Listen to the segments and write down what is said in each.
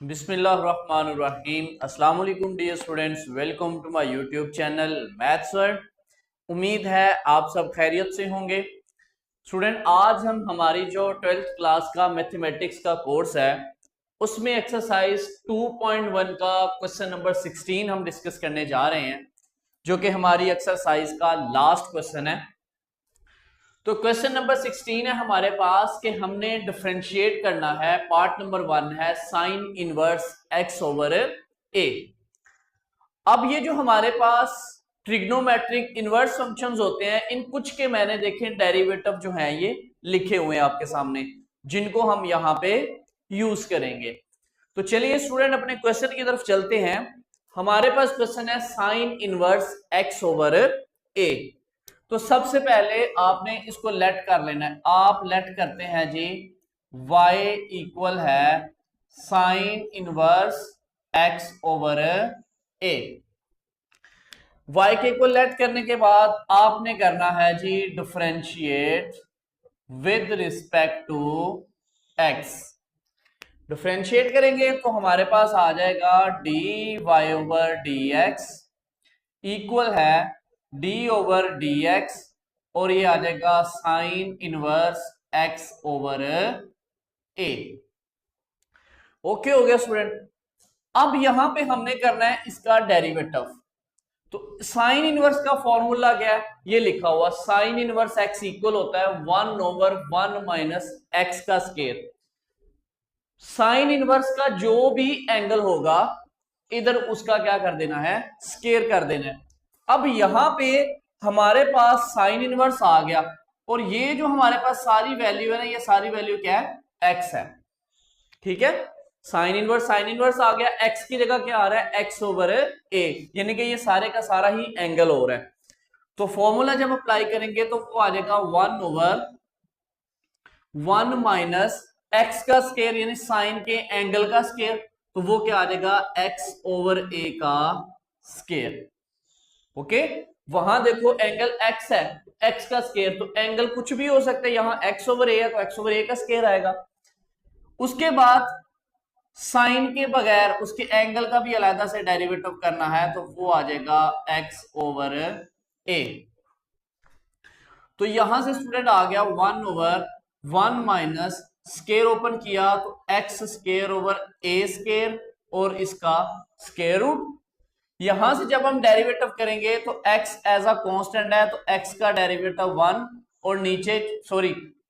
बिस्मिल्लाहिर्रहमानिर्रहीम। अस्सलाम वालेकुम dear students, welcome to my YouTube channel maths world. उम्मीद है आप सब खैरियत से होंगे। स्टूडेंट, आज हम हमारी जो 12th क्लास का मैथमेटिक्स का कोर्स है उसमें एक्सरसाइज 2.1 का क्वेश्चन नंबर 16 हम डिस्कस करने जा रहे हैं, जो कि हमारी एक्सरसाइज का लास्ट क्वेश्चन है। तो क्वेश्चन नंबर 16 है हमारे पास कि हमने डिफरेंशिएट करना है। पार्ट नंबर 1 है साइन इनवर्स एक्स ओवर ए। अब ये जो हमारे पास ट्रिग्नोमेट्रिक इनवर्स फंक्शंस होते हैं, इन कुछ के मैंने देखे डेरिवेटिव जो हैं ये लिखे हुए हैं आपके सामने, जिनको हम यहाँ पे यूज करेंगे। तो चलिए स्टूडेंट अपने क्वेश्चन की तरफ चलते हैं। हमारे पास क्वेश्चन है साइन इनवर्स एक्स ओवर ए। तो सबसे पहले आपने इसको लेट कर लेना है। आप लेट करते हैं जी y इक्वल है sine inverse x over a। y के इक्वल लेट करने के बाद आपने करना है जी differentiate with respect to x। Differentiate करेंगे तो हमारे पास आ जाएगा dy ओवर dx इक्वल है d ओवर dx, और ये आ जाएगा sine inverse x over a। Okay हो गया स्टूडेंट। अब यहां पे हमने करना है इसका डेरिवेटिव। तो साइन इनवर्स का फॉर्मूला क्या है, ये लिखा हुआ साइन इनवर्स x इक्वल होता है 1 ओवर 1 माइनस x का स्क्वायर। साइन इनवर्स का जो भी एंगल होगा इधर उसका क्या कर देना है, स्क्वायर कर देना है। अब यहां पे हमारे पास साइन इनवर्स आ गया, और ये जो हमारे पास सारी वैल्यू है ना, ये सारी वैल्यू क्या है, एक्स है। ठीक है, साइन इनवर्स आ गया, एक्स की जगह क्या आ रहा है, एक्स ओवर ए, यानी कि ये सारे का सारा ही एंगल हो रहा है। तो फॉर्मूला जब अप्लाई करेंगे तो वो आ जाएगा 1 ओवर 1 माइनस एक्स का स्क्वायर, यानी साइन के एंगल का स्क्वायर, तो वो क्या आ जाएगा, एक्स ओवर ए का स्क्वायर। ओके, वहां देखो एंगल x है, x का स्क्वायर, तो एंगल कुछ भी हो सकता है। यहां x ओवर ए है तो x ओवर ए का स्क्वायर आएगा। उसके बाद साइन के बगैर उसके एंगल का भी अलग से डेरिवेटिव करना है, तो वो आ जाएगा x ओवर ए। तो यहां से स्टूडेंट आ गया 1 ओवर 1 माइनस स्क्वायर ओपन किया तो x square over A square और इसका स्क्वायर रूट। यहां से जब हम डेरिवेटिव करेंगे तो x एज अ कांस्टेंट है, तो x का डेरिवेटिव 1, और नीचे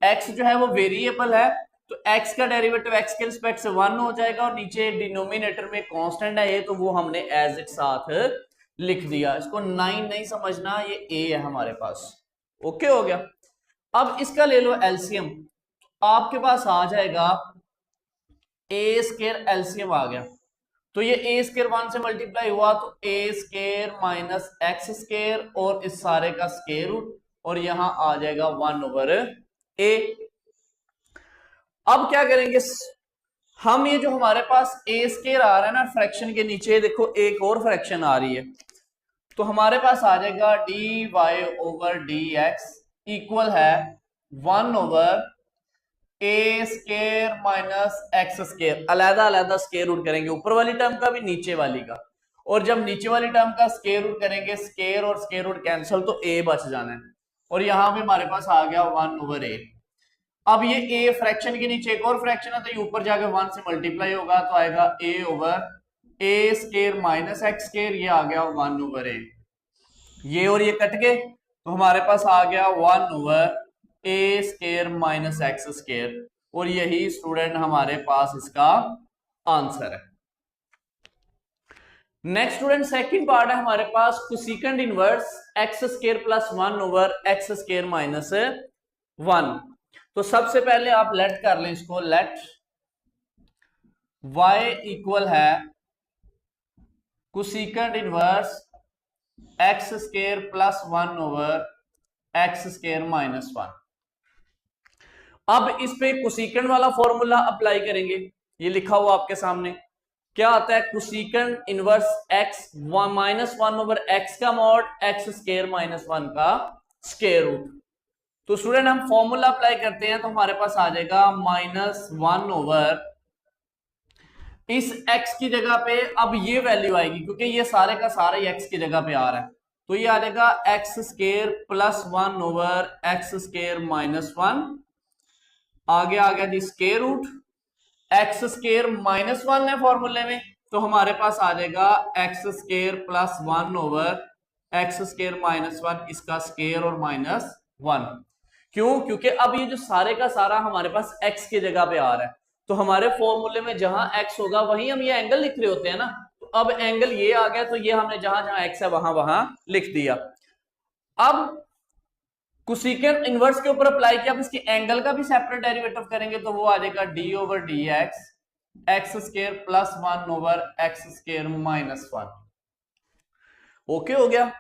x जो है वो वेरिएबल है, तो x का डेरिवेटिव x के रिस्पेक्ट से 1 हो जाएगा, और नीचे डिनोमिनेटर में कांस्टेंट है ये, तो वो हमने एज इट साथ लिख दिया। इसको 9 नहीं समझना, ये a है हमारे पास। ओके हो गया। अब इसका ले लो एलसीएम, आपके पास आ जाएगा a स्क्वायर, एलसीएम आ गया, तो ये ए स्क्वायर 1 से मल्टीप्लाई हुआ तो ए स्क्वायर माइनस एक्स स्क्वायर और इस सारे का स्क्वायर रूट, और यहां आ जाएगा 1 ओवर ए। अब क्या करेंगे हम, ये जो हमारे पास ए स्क्वायर आ रहा है ना फ्रैक्शन के नीचे, देखो एक और फ्रैक्शन आ रही है, तो हमारे पास आ जाएगा D Y over D x equal है 1 over A square minus X square. अलग अलग स्क्वायर रूट करेंगे, ऊपर वाली टर्म का भी नीचे वाली का, और जब नीचे वाली टर्म का स्क्वायर रूट करेंगे, स्क्वायर और स्क्वायर रूट कैंसिल, तो ए बच जाना है, और यहां पे हमारे पास आ गया 1 ओवर ए। अब ये ए फ्रैक्शन के नीचे एक और फ्रैक्शन है, तो ये ऊपर जाके 1 से मल्टीप्लाई होगा, तो आएगा ए over A square minus X square, ये आ गया 1 ओवर ए। ये और ये कट गए, तो हमारे पास आ गया 1 over A square minus X square, और यही स्टूडेंट हमारे पास इसका आंसर है। नेक्स्ट स्टूडेंट सेकंड पार्ट है हमारे पास cosecant inverse x square plus 1 over x square minus 1। तो सबसे पहले आप लेट कर लें इसको, लेट y इक्वल है cosecant inverse x square plus 1 over x square minus 1। अब इस पे कोसेकेंट वाला फॉर्मूला अप्लाई करेंगे, ये लिखा हुआ आपके सामने क्या आता है, cosecant inverse x minus 1 over x का मॉड एक्स स्क्वायर माइनस 1 का स्क्वायर रूट। तो स्टूडेंट हम फॉर्मूला अप्लाई करते हैं, तो हमारे पास आ जाएगा -1 ओवर इस x की जगह पे अब ये वैल्यू आएगी, क्योंकि ये सारे का सारा ही x की जगह पे आ रहा है, तो ये आ जाएगा x square plus 1 over x square minus 1। आगे आ गया जी square root, x square minus 1 है फॉर्मूले में, तो हमारे पास आ जाएगा x square plus 1 over x square minus 1, इसका स्केयर और माइनस 1। क्यों? क्योंकि अब ये जो सारे का सारा हमारे पास x की जगह पे आ रहा है, तो हमारे फॉर्मूले में जहां x होगा वहीं हम ये एंगल लिख रहे होते हैं ना, तो अब एंगल ये आ गया, तो ये हमने जहां जहां x है वहां वहां लिख दिया। अब कोसेकेंट इनवर्स के ऊपर अप्लाई किया, अब इसकी एंगल का भी सेपरेट डेरिवेटिव करेंगे, तो वो आ जाएगा D over D x square plus 1 over x square minus 1। Okay हो गया।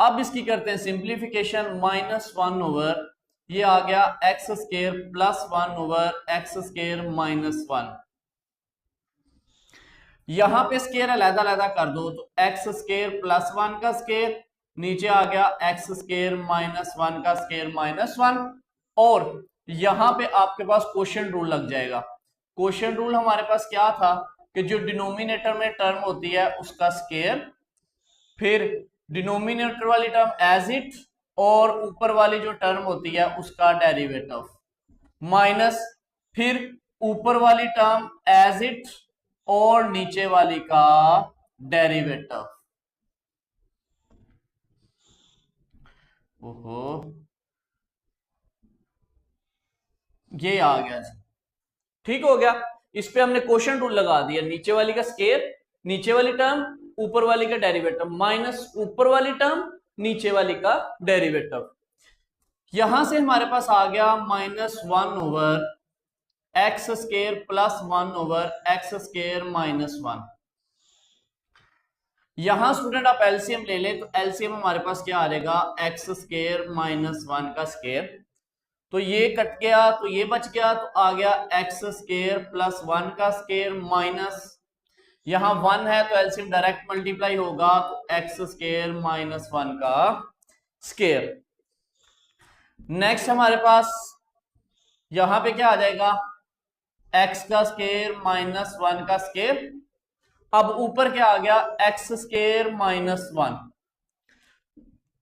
अब इसकी करते हैं सिंप्लीफिकेशन, माइनस 1 ओवर ये आ गया x square plus 1 over x square minus 1। यहां पे स्केयर अलग अलग कर दो, तो एक्स स्केयर प्लस 1 का स्केयर, नीचे आ गया एक्स स्केयर माइनस 1 का स्केयर माइनस 1, और यहां पे आपके पास क्वोशिएंट रूल लग जाएगा। क्वोशिएंट रूल हमारे पास क्या था कि जो डिनोमिनेटर में टर्म होती है उसका स्केयर, फिर डिनोमिनेटर वाली टर्म एज इट, और ऊपर वाली जो टर्म होती है उसका डेरिवेटिव, माइनस फिर ऊपर वाली टर्म एज इट और नीचे वाली का डेरिवेटिव। ओहो, ये आ गया जी, ठीक हो गया। इस पे हमने क्वोशिएंट रूल लगा दिया, नीचे वाली का स्केयर, नीचे वाली टर्म ऊपर वाली का डेरिवेटिव, माइनस ऊपर वाली टर्म नीचे वाली का डेरिवेटिव। यहां से हमारे पास आ गया minus 1 over x square plus 1 over x square minus 1। यहां स्टूडेंट आप एलसीएम ले ले, तो एलसीएम हमारे पास क्या आ जाएगा, एक्स स्केयर माइनस 1 का स्केयर, तो ये कट गया तो ये बच गया, तो आ गया एक्स स्केयर प्लस 1 का स्केयर माइनस, यहां 1 है तो एलसीएम डायरेक्ट मल्टीप्लाई होगा, तो एक्स स्केयर माइनस 1 का स्केयर। नेक्स्ट हमारे पास यहां पे क्या आ जाएगा, एक्स का स्केयर माइनस 1 का स्केयर, अब ऊपर क्या आ गया, एक्स स्केयर माइनस 1,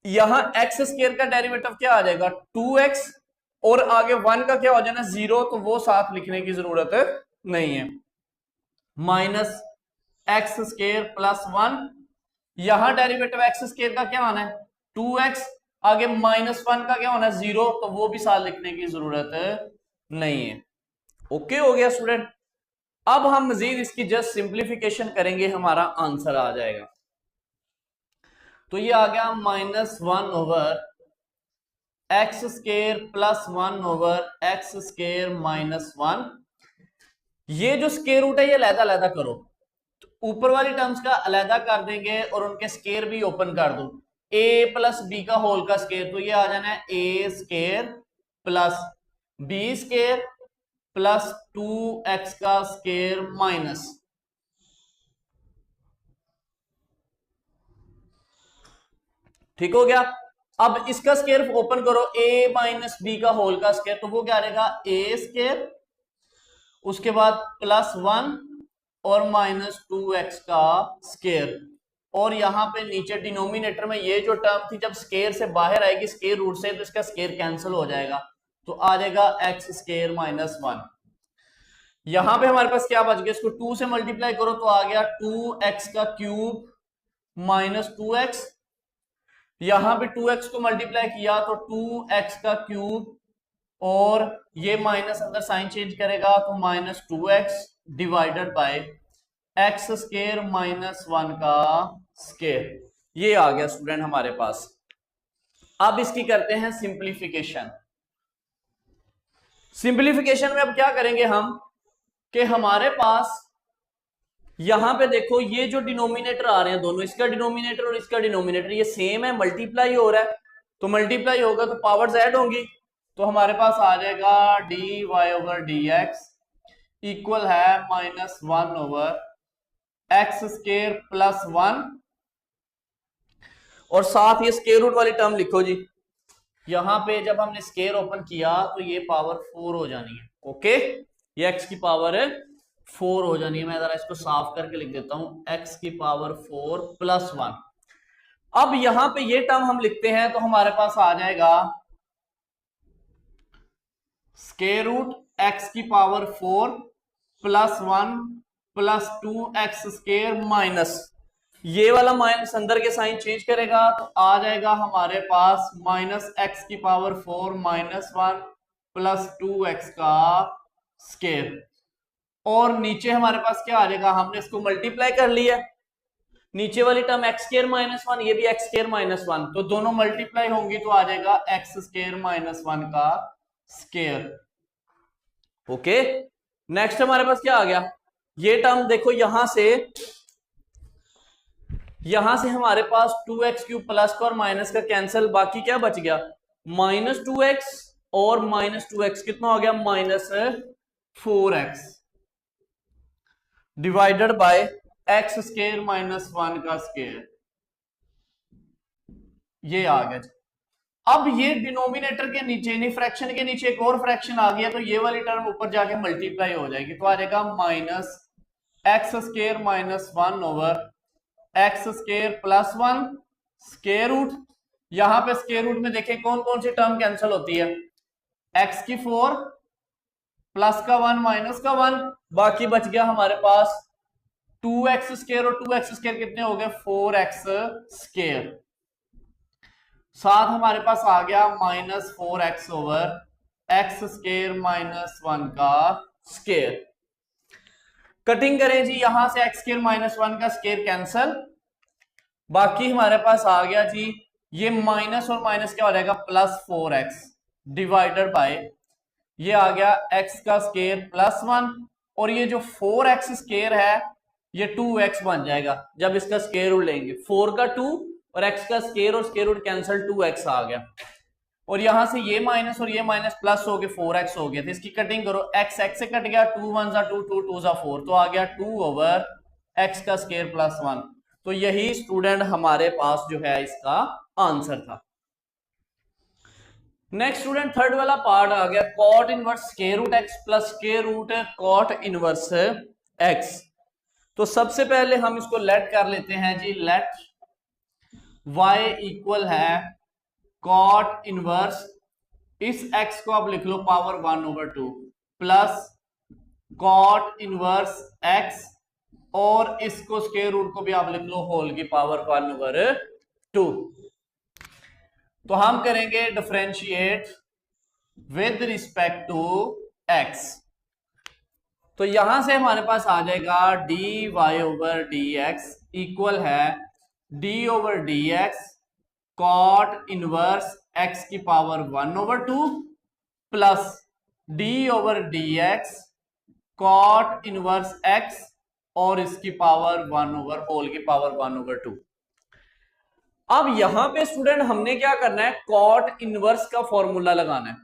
यहां एक्स स्केयर का डेरिवेटिव क्या आ जाएगा 2x, और आगे 1 का क्या हो जाना 0, तो वो साथ लिखने की जरूरत नहीं है, माइनस एक्स स्केयर प्लस 1, यहां डेरिवेटिव एक्स स्केयर का क्या आना है 2x, आगे माइनस 1 का क्या होना है 0, तो वो भी साथ लिखने की जरूरत नहीं है। ओके हो गया स्टूडेंट। अब हम मजीद इसकी जस्ट सिंप्लीफिकेशन करेंगे, हमारा आंसर आ जाएगा। तो ये आ गया minus 1 over x square plus 1 over x square minus 1। ये जो स्केयर रूट है ये अलग अलग करो, तो ऊपर वाली टर्म्स का अलग कर देंगे और उनके स्केयर भी ओपन कर दो, a प्लस बी का होल का स्केयर, तो ये आ जाना है a square plus B square plus 2x का स्केयर माइनस, ठीक हो गया। अब इसका स्केयर ओपन करो, a माइनस बी का होल का स्केयर, तो वो क्या रहेगा a स्केयर, उसके बाद प्लस 1 और माइनस 2x का स्केयर, और यहां पे नीचे डिनोमिनेटर में ये जो टर्म थी जब स्केयर से बाहर आएगी स्केयर रूट से, तो इसका स्केयर कैंसिल हो जाएगा, तो आ जाएगा एक्स स्केयर माइनस 1। यहां पे हमारे पास क्या बच गया, इसको 2 से मल्टीप्लाई करो तो आ गया 2x का क्यूब माइनस 2x, यहां पे 2x को मल्टीप्लाई किया तो 2x का क्यूब, और ये माइनस अंदर साइन चेंज करेगा तो minus 2x divided by x square minus 1 का स्केयर। ये आ गया स्टूडेंट हमारे पास। अब इसकी करते हैं सिंप्लीफिकेशन। सिंप्लीफिकेशन में अब क्या करेंगे हम कि हमारे पास यहां पे देखो ये जो डिनोमिनेटर आ रहे हैं दोनों, इसका डिनोमिनेटर और इसका डिनोमिनेटर ये सेम है, मल्टीप्लाई हो रहा है, तो मल्टीप्लाई होगा तो पावर्स ऐड होंगी, तो हमारे पास आ जाएगा D Y over D x equal है minus 1 over x square plus 1, और साथ ये स्केयर रूट वाली टर्म लिखो जी, यहां पे जब हमने स्केयर ओपन किया तो ये पावर 4 हो जानी है। ओके, ये एक्स की पावर है 4 हो जानी है। मैं जरा इसको साफ करके लिख देता हूं, x की पावर 4 प्लस 1। अब यहां पे ये टर्म हम लिखते हैं तो हमारे पास आ जाएगा स्क्वायर रूट x की power 4 plus 1 plus 2x square minus, ये वाला माइनस अंदर के साइन चेंज करेगा तो आ जाएगा हमारे पास माइनस एक्स की पावर 4 माइनस 1 प्लस 2x का स्क्वायर। और नीचे हमारे पास क्या आ जाएगा, हमने इसको मल्टीप्लाई कर लिया, नीचे वाली टर्म एक्स स्क्वायर माइनस 1, ये भी एक्स स्क्वायर माइनस 1, तो दोनों मल्टीप्लाई होंगी तो आ जाएगा एक्स स्क्वायर माइनस 1 का स्क्वायर। ओके, नेक्स्ट हमारे पास क्या आ गया, ये टर्म देखो यहां से हमारे पास 2x क्यूब प्लस का और माइनस का कैंसिल, बाकी क्या बच गया माइनस 2x और माइनस 2x कितना हो गया minus 4x divided by x square minus 1 का स्क्वायर, ये आ गया। अब ये डिनोमिनेटर के नीचे यानी फ्रैक्शन के नीचे एक और फ्रैक्शन आ गया तो ये वाली टर्म ऊपर जाके मल्टीप्लाई हो जाएगी तो आ जाएगा minus X square minus 1 over x square plus 1 square root, यहां पे स्क्वायर रूट में देखें कौन कौन सी टर्म कैंसिल होती है, एक्स की 4 प्लस का 1 माइनस का 1, बाकी बच गया हमारे पास 2x स्क्वायर और 2x स्क्वायर कितने हो गए 4x स्क्वायर, साथ हमारे पास आ गया minus 4x over x square minus 1 का स्क्वायर। कटिंग करें जी, यहां से एक्स स्क्वायर माइनस 1 का स्क्वायर कैंसल, बाकी हमारे पास आ गया जी ये माइनस और माइनस क्या हो जाएगा प्लस 4x डिवाइडेड बाय ये आ गया x का स्क्वायर प्लस 1 और ये जो 4x स्क्वायर है ये 2x बन जाएगा जब इसका स्क्वायर रूट लेंगे, 4 का 2 और x का स्क्वायर और स्क्वायर रूट कैंसिल 2x आ गया, और यहां से ये माइनस और ये माइनस प्लस हो गए 4x हो गया, तो इसकी कटिंग करो, x x से कट गया, 2 1 जा 2 2 2 जा 4 तो आ गया 2 ओवर x का स्क्वायर प्लस 1, तो यही स्टूडेंट हमारे पास जो है इसका आंसर था। नेक्स्ट स्टूडेंट थर्ड वाला पार्ट आ गया cot inverse square root x plus square root cot inverse x। तो सबसे पहले हम इसको लेट कर लेते हैं जी, लेट y इक्वल है कॉट इनवर्स, इस x को आप लिख लो power 1 over 2 plus cot inverse x और इसको स्क्वायर रूट को भी आप लिख लो होल की पावर 1 ओवर 2। तो हम करेंगे differentiate with respect to x, तो यहां से हमारे पास आ जाएगा dy ओवर dx इक्वल है d over dx cot inverse x की power 1 over 2 plus d over dx cot inverse x और इसकी पावर 1 ओवर होल की पावर 1 ओवर 2। अब यहां पे स्टूडेंट हमने क्या करना है, कॉट इनवर्स का फॉर्मूला लगाना है।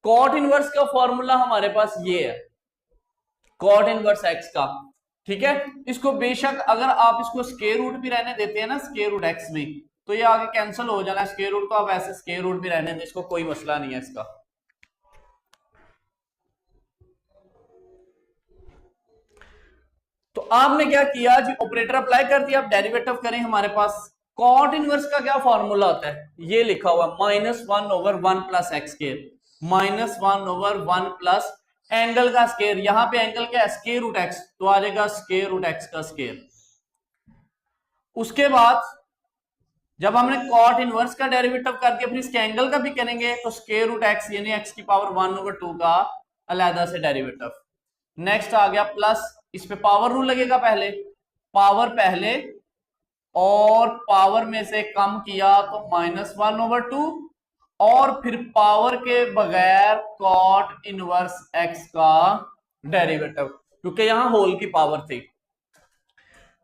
कॉट इनवर्स का फॉर्मूला हमारे पास ये है कॉट इनवर्स x का, ठीक है। इसको बेशक अगर आप इसको स्क्वायर रूट भी रहने देते हैं ना, स्क्वायर रूट x भी, तो ये आगे कैंसिल हो जाना है, स्क्वायर रूट को आप ऐसे स्क्वायर रूट भी रहने दें, इसको कोई मसला नहीं है इसका। तो आपने क्या किया जी, ऑपरेटर अप्लाई कर दिया, अब डेरिवेटिव करें, हमारे पास कॉट इनवर्स का क्या फॉर्मूला होता है, ये लिखा हुआ minus 1 over 1 plus x square minus 1 over 1 plus angle का स्क्वायर, यहां पे एंगल क्या है स्क्वायर रूट एक्स, तो आ जाएगा स्क्वायर रूट एक्स का स्क्वायर। उसके बाद जब हमने कॉट इनवर्स का डेरिवेटिव कर दिया, फिर इसके एंगल का भी करेंगे, तो स्क्वायर रूट एक्स यानी एक्स की पावर 1 ओवर 2 का अलहदा से डेरिवेटिव। नेक्स्ट आ गया प्लस, इस पे पावर रूल लगेगा, पहले पावर पहले और पावर में से कम किया तो माइनस 1 ओवर 2 और फिर पावर के बगैर कॉट इनवर्स एक्स का डेरिवेटिव, क्योंकि यहां होल की पावर थी।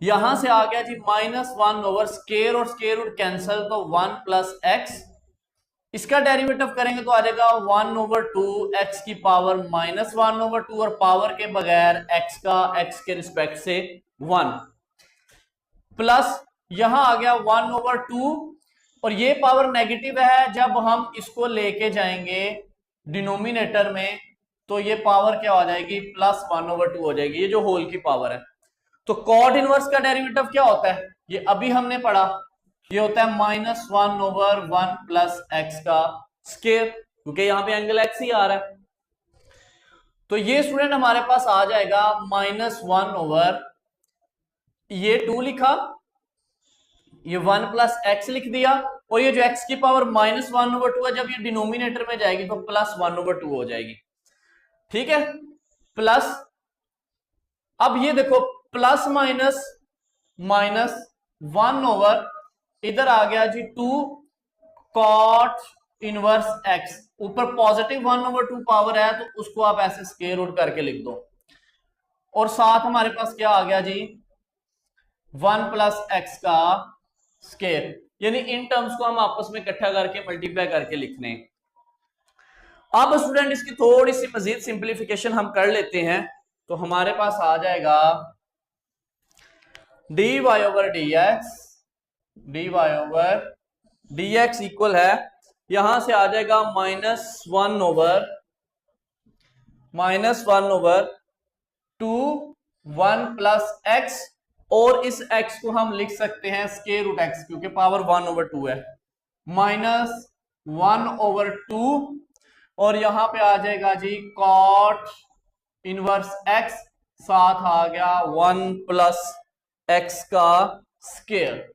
यहां से आ गया जी माइनस 1 ओवर स्क्वायर और स्क्वायर रूट कैंसिल तो 1 प्लस एक्स, इसका डेरिवेटिव करेंगे तो आ जाएगा 1 ओवर 2 एक्स की पावर माइनस 1 ओवर 2 और पावर के बगैर एक्स का एक्स के रिस्पेक्ट से 1 प्लस यहां आ गया 1 ओवर 2 और ये पावर नेगेटिव है, जब हम इसको लेके जाएंगे डिनोमिनेटर में तो ये पावर क्या हो जाएगी, +1/2 हो जाएगी, ये जो होल की पावर है। तो कॉट इनवर्स का डेरिवेटिव क्या होता है, ये अभी हमने पढ़ा, ये होता है -1/1 प्लस एक्स का स्क्वायर, क्योंकि यहां पे एंगल एक्स ही आ रहा है। तो ये स्टूडेंट हमारे पास आ जाएगा -1 ये 2 लिखा, ये 1 प्लस एक्स लिख दिया, और ये जो एक्स की पावर -1/2 है, जब ये डिनोमिनेटर में जाएगी तो +1/2 हो जाएगी। ठीक है, प्लस, अब ये देखो प्लस माइनस -1 इधर आ गया जी 2 कॉट इनवर्स एक्स, ऊपर +1/2 पावर है तो उसको आप ऐसे स्क्वायर रूट करके लिख दो, और साथ हमारे पास क्या आ गया जी 1 प्लस एक्स का स्क्वायर, यानी इन टर्म्स को हम आपस में इकट्ठा करके मल्टीप्लाई करके लिखने हैं। अब स्टूडेंट इसकी थोड़ी सी मजीद सिंप्लीफिकेशन हम कर लेते हैं, तो हमारे पास आ जाएगा dy/dx इक्वल है, यहां से आ जाएगा -1/2 1 प्लस एक्स, और इस x को हम लिख सकते हैं स्क्वायर रूट x, क्योंकि पावर 1/2 है, -1/2, और यहां पे आ जाएगा जी कॉट इनवर्स x, साथ आ गया 1 प्लस x का स्क्वायर।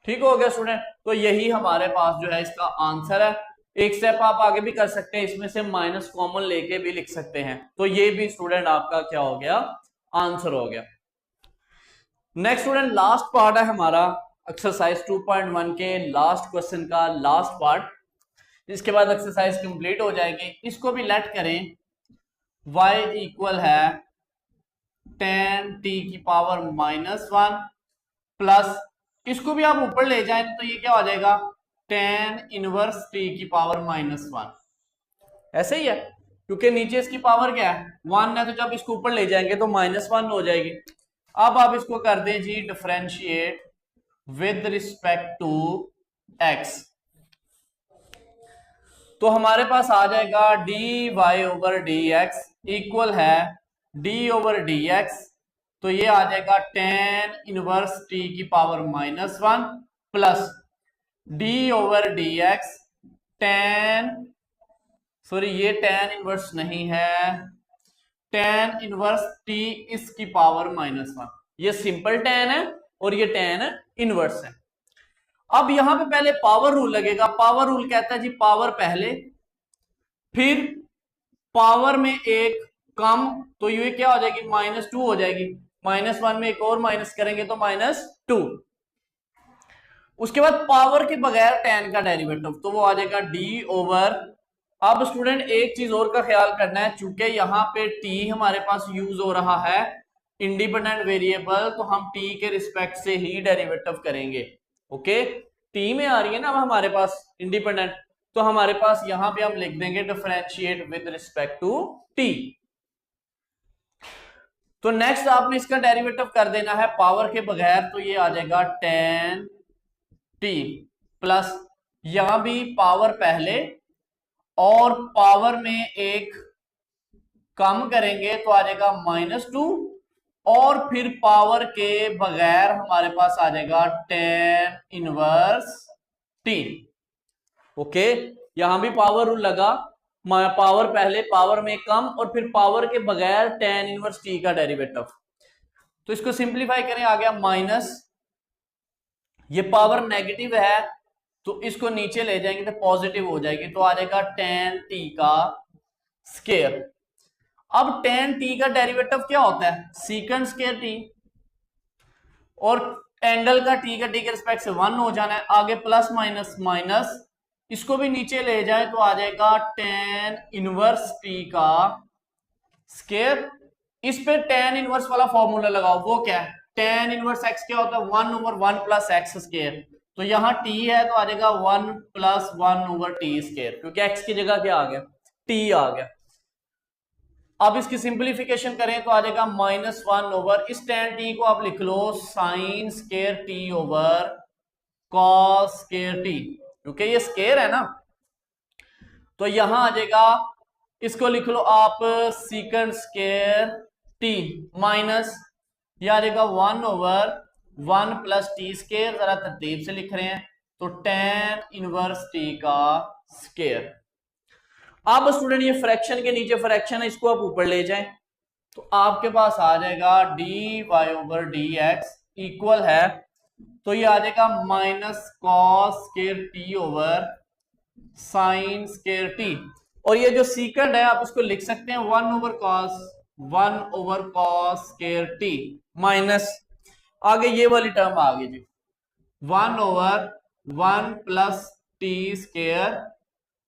ठीक हो गया स्टूडेंट, तो यही हमारे पास जो है इसका आंसर है। एक स्टेप आप आगे भी कर सकते हैं, इसमें से माइनस कॉमन लेके भी लिख सकते हैं, तो ये भी स्टूडेंट आपका क्या हो गया, आंसर हो गया। नेक्स्ट स्टूडेंट लास्ट पार्ट है हमारा एक्सरसाइज 2.1 के लास्ट क्वेश्चन का लास्ट पार्ट, इसके बाद एक्सरसाइज कंप्लीट हो जाएगी। इसको भी लेट करें, y इक्वल है tan t की पावर -1 प्लस, इसको भी आप ऊपर ले जाएं तो ये क्या हो जाएगा tan इनवर्स t की पावर -1, ऐसे ही है, क्योंकि नीचे इसकी पावर क्या है 1 है, तो जब इसको ऊपर ले जाएंगे तो -1 हो जाएगी। अब आप इसको कर दें जी differentiate with respect to x, तो हमारे पास आ जाएगा dy/dx इक्वल है d/dx, तो ये आ जाएगा tan इनवर्स t की power -1 plus d/dx tan, sorry ये tan इनवर्स नहीं है, tan इनवर्स t इसकी पावर -1, ये सिंपल tan है और ये tan इनवर्स है। अब यहां पे पहले पावर रूल लगेगा, पावर रूल कहता है जी पावर पहले, फिर पावर में एक कम, तो ये क्या हो जाएगी -2 हो जाएगी, -1 में एक और माइनस करेंगे तो -2, उसके बाद पावर के बगैर tan का डेरिवेटिव, तो वो आ जाएगा d/, अब स्टूडेंट एक चीज और का ख्याल करना है, चूंकि यहाँ पे t हमारे पास यूज हो रहा है इंडिपेंडेंट वेरिएबल, तो हम t के रिस्पेक्ट से ही डेरिवेटिव करेंगे। ओके, टी में आ रही है ना अब हमारे पास इंडिपेंडेंट, तो हमारे पास यहां पे हम लिख देंगे differentiate with respect to T. तो नेक्स्ट आपने इसका डेरिवेटिव कर देना है पावर के बगैर, तो ये आ जाएगा tan t प्लस, यहां भी पावर पहले और पावर में एक कम करेंगे तो आ जाएगा -2, और फिर पावर के बगैर हमारे पास आ जाएगा tan इनवर्स t। ओके, यहां भी पावर रूल लगा, पावर पहले, पावर में कम, और फिर पावर के बगैर tan इनवर्स t का डेरिवेटिव। तो इसको सिंप्लीफाई करें, आ गया माइनस, ये पावर नेगेटिव है तो इसको नीचे ले जाएंगे तो पॉजिटिव हो जाएगी, तो आ जाएगा tan t का स्क्वायर। अब tan t का डेरिवेटिव क्या होता है सीकंड स्क्वायर t, और एंगल का t का t के रिस्पेक्ट से 1 हो जाना है, आगे प्लस माइनस माइनस, इसको भी नीचे ले जाए तो आ जाएगा tan इनवर्स t का स्क्वायर। इस पे tan इनवर्स वाला फॉर्मूला लगाओ, वो क्या है tan इनवर्स x क्या होता है 1/1 प्लस एक्स स्क्वायर, तो यहां t है तो आ जाएगा 1 प्लस 1/t स्क्वायर, क्योंकि x की जगह क्या आ गया t आ गया। अब इसकी सिंप्लीफिकेशन करें तो आ जाएगा -1 इस tan t को आप लिख लो sine square t over cos square t, क्योंकि ये स्क्वायर है ना, तो यहां आ जाएगा इसको लिख लो आप सीकेंड स्क्वायर टी माइनस या आ जाएगा 1/1 प्लस टी स्क्वायर, जरा तरतीब से लिख रहे हैं तो tan इनवर्स टी का स्क्वायर। अब स्टूडेंट ये फ्रैक्शन के नीचे फ्रैक्शन है, इसको आप ऊपर ले जाएं तो आपके पास आ जाएगा dy/dx इक्वल है, तो ये आ जाएगा minus cos square T over sine square T. और ये जो सीकेंड है आप इसको लिख सकते हैं 1/cos स्क्वायर टी माइनस आगे ये वाली टर्म आ गई जी 1/1 प्लस टी स्क्वायर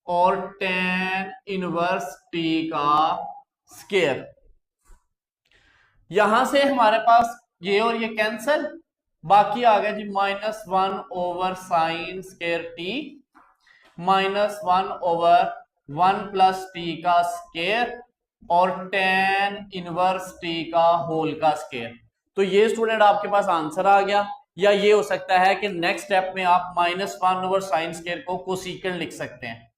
और tan इनवर्स टी का स्क्वायर। यहां से हमारे पास ये और ये कैंसिल, बाकी आ गया जी -1/sin square T -1/1 plus T का स्क्वायर और tan इनवर्स टी का होल का स्क्वायर। तो ये स्टूडेंट आपके पास आंसर आ गया। या ये हो सकता है कि नेक्स्ट स्टेप में आप -1/sin स्क्वायर को कोसेकेंड लिख सकते हैं,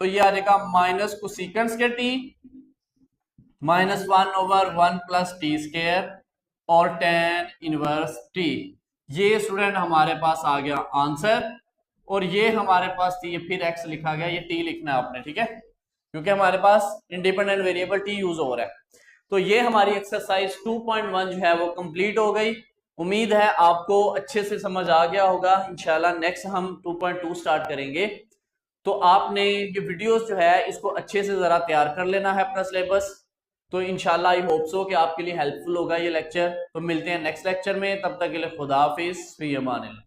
तो ये आ जाएगा minus cosecant square T -1/1 plus T square और tan इनवर्स टी। ये स्टूडेंट हमारे पास आ गया आंसर। और ये हमारे पास थी, ये फिर x लिखा गया, ये t लिखना है आपने, ठीक है, क्योंकि हमारे पास इंडिपेंडेंट वेरिएबल t यूज हो रहा है। तो ये हमारी एक्सरसाइज 2.1 जो है वो कंप्लीट हो गई। उम्मीद है आपको अच्छे से समझ आ गया होगा। इंशाल्लाह नेक्स्ट हम 2.2 स्टार्ट करेंगे। तो आपने ये वीडियोस जो है इसको अच्छे से जरा तैयार कर लेना है अपना सिलेबस। तो इंशाल्लाह आई होप सो कि आपके लिए हेल्पफुल होगा ये लेक्चर। तो मिलते हैं नेक्स्ट लेक्चर में, तब तक के लिए खुदा हाफिज, फी अमान अल्लाह।